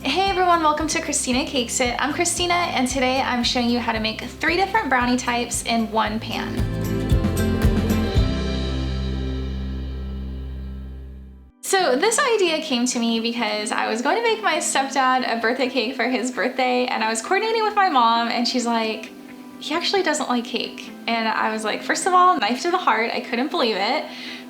Hey everyone, welcome to Christina Cakes It. I'm Christina and today I'm showing you how to make 3 different brownie types in one pan. So this idea came to me because I was going to make my stepdad a birthday cake for his birthday and I was coordinating with my mom and she's like, he actually doesn't like cake. And I was like, first of all, knife to the heart, I couldn't believe it.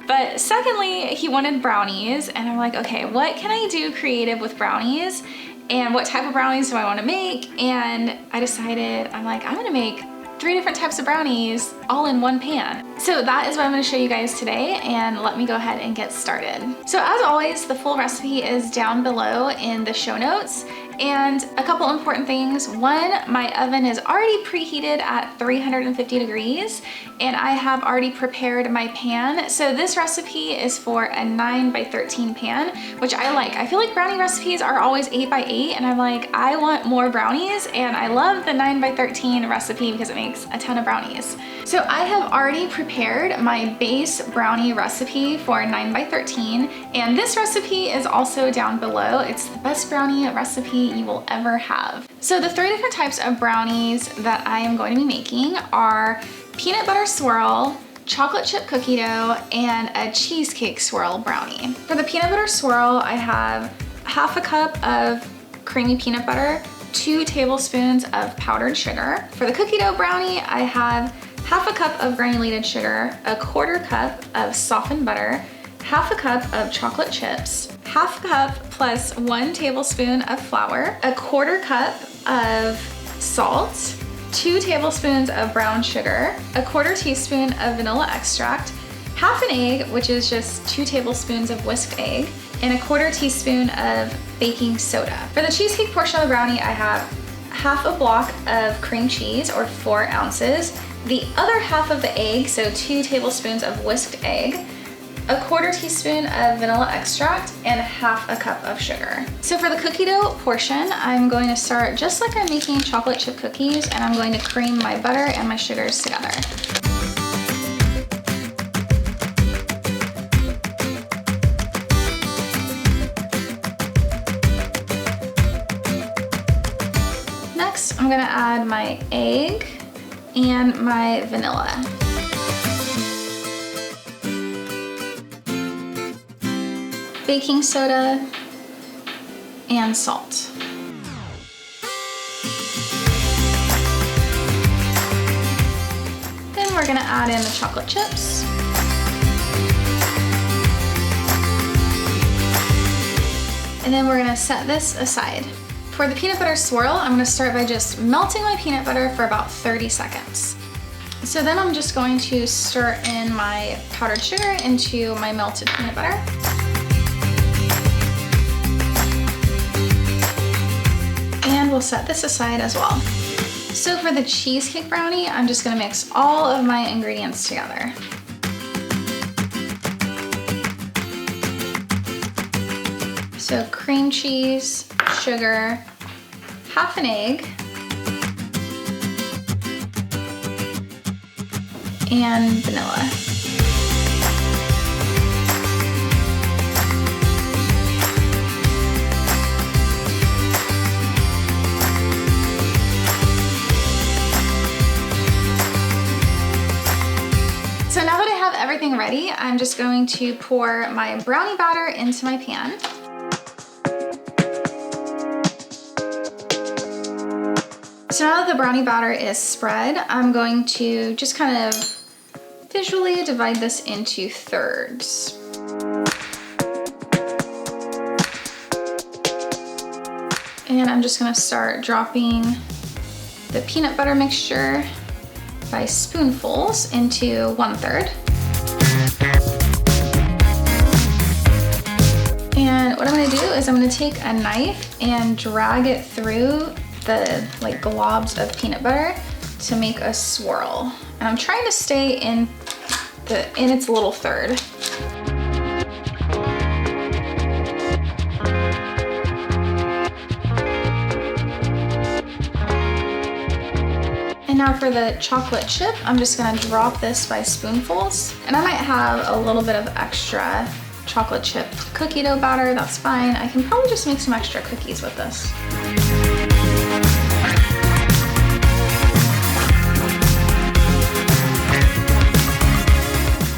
But secondly, he wanted brownies and I'm like, okay, what can I do creative with brownies? And what type of brownies do I want to make? And I decided, I'm like, I'm gonna make 3 different types of brownies all in one pan. So that is what I'm gonna show you guys today, and let me go ahead and get started. So as always, the full recipe is down below in the show notes. And a couple important things. One, my oven is already preheated at 350 degrees and I have already prepared my pan. So this recipe is for a 9x13 pan, which I like. I feel like brownie recipes are always 8x8 and I'm like, I want more brownies and I love the 9x13 recipe because it makes a ton of brownies. So I have already prepared my base brownie recipe for 9x13 and this recipe is also down below. It's the best brownie recipe you will ever have. So the 3 different types of brownies that I am going to be making are peanut butter swirl, chocolate chip cookie dough, and a cheesecake swirl brownie. For the peanut butter swirl, I have half a cup of creamy peanut butter, 2 tablespoons of powdered sugar. For the cookie dough brownie, I have half a cup of granulated sugar, a 1/4 cup of softened butter, half a cup of chocolate chips, half cup plus 1 tablespoon of flour, a 1/4 cup of salt, 2 tablespoons of brown sugar, a 1/4 teaspoon of vanilla extract, half an egg, which is just 2 tablespoons of whisked egg, and a 1/4 teaspoon of baking soda. For the cheesecake portion of the brownie, I have half a block of cream cheese, or 4 ounces, the other half of the egg, so 2 tablespoons of whisked egg, a 1/4 teaspoon of vanilla extract, and half a cup of sugar. So for the cookie dough portion, I'm going to start just like I'm making chocolate chip cookies, and I'm going to cream my butter and my sugars together. Next, I'm gonna add my egg and my vanilla. Baking soda, and salt. Then we're gonna add in the chocolate chips. And then we're gonna set this aside. For the peanut butter swirl, I'm gonna start by just melting my peanut butter for about 30 seconds. So then I'm just going to stir in my powdered sugar into my melted peanut butter. And we'll set this aside as well. So for the cheesecake brownie, I'm just gonna mix all of my ingredients together. So cream cheese, sugar, half an egg, and vanilla. So now that I have everything ready, I'm just going to pour my brownie batter into my pan. So now that the brownie batter is spread, I'm going to just kind of visually divide this into thirds. And I'm just gonna start dropping the peanut butter mixture by spoonfuls into 1/3. And what I'm gonna do is I'm gonna take a knife and drag it through the globs of peanut butter to make a swirl. And I'm trying to stay in its little third. And now for the chocolate chip, I'm just gonna drop this by spoonfuls. And I might have a little bit of extra chocolate chip cookie dough batter, that's fine. I can probably just make some extra cookies with this.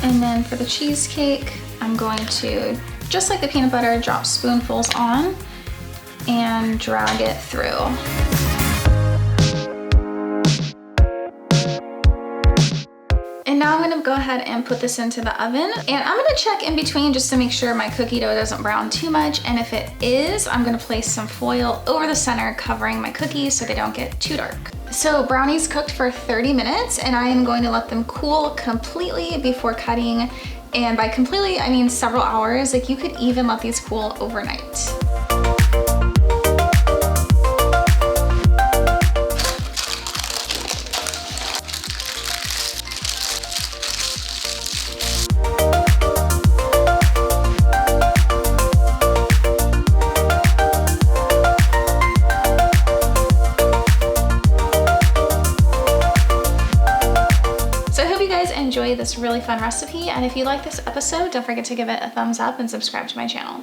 And then for the cheesecake, I'm going to, just like the peanut butter, drop spoonfuls on and drag it through. And now I'm gonna go ahead and put this into the oven. And I'm gonna check in between just to make sure my cookie dough doesn't brown too much. And if it is, I'm gonna place some foil over the center covering my cookies so they don't get too dark. So brownies cooked for 30 minutes and I am going to let them cool completely before cutting. And by completely, I mean several hours. Like you could even let these cool overnight. Enjoy this really fun recipe, and if you like this episode, don't forget to give it a thumbs up and subscribe to my channel.